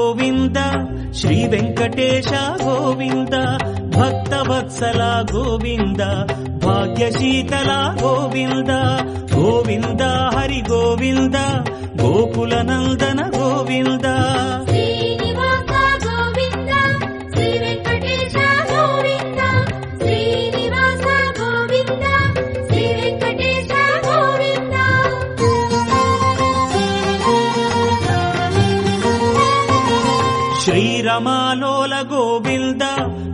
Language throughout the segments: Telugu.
గోవింద, శ్రీ వెంకటేశ గోవింద, భక్తవత్సల గోవింద, భాగ్యశీతల గోవింద, గోవింద హరి గోవింద, గోకుల నందన గోవింద. శ్రీరమాలోల గోవింద,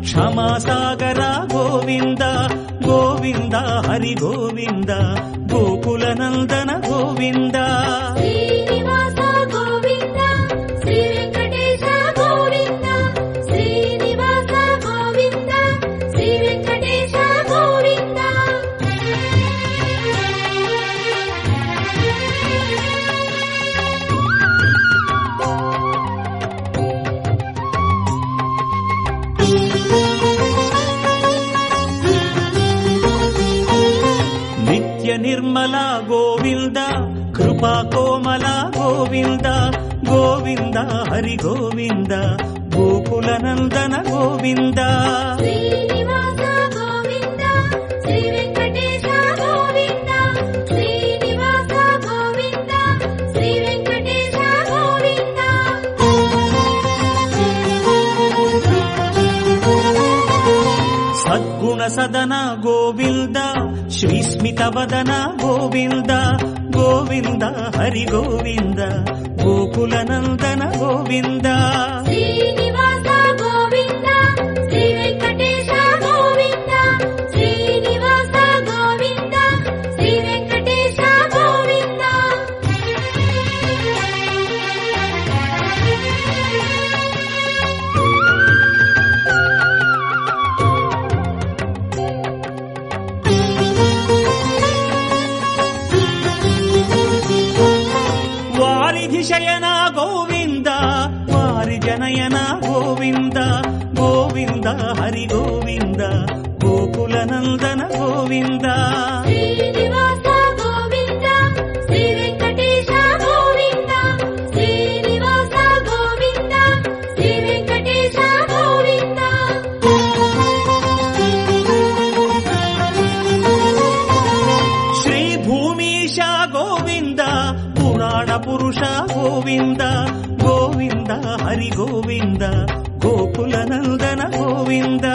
క్షమాసాగర గోవింద, గోవింద హరి గోవింద, గోకుల నందన గోవింద. నిర్మల గోవింద, కృపా కోమల గోవింద, గోవింద హరి గోవింద, గోకుల నందన గోవింద. సద్గుణ సదన గోవింద, శ్రీస్మిత వదన గోవింద, గోవింద హరి గోవింద, గోకుల నందన గోవింద. శయన గోవింద, వారి జనయన గోవింద, గోవింద హరి గోవింద, గోకుల నందన గోవింద. శ్రీ భూమీశ గోవింద, పురాణ పురుష గోవింద, గోవింద హరి గోవింద, గోకుల నందన గోవింద.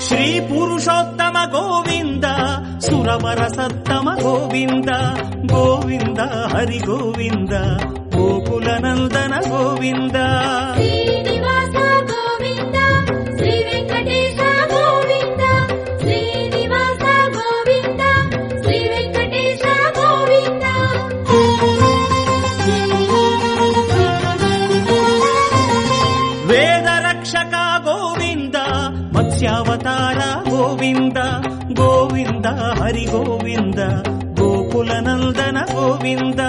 శ్రీ పురుషోత్తమ గోవింద, సురవర సత్తమ గోవింద, గోవింద హరి గోవింద, గోకుల నందన గోవింద. వేదరక్షక గోవింద, మత్స్యావతార గోవింద, గోవింద హరి గోవింద, గోకుల నందన గోవింద.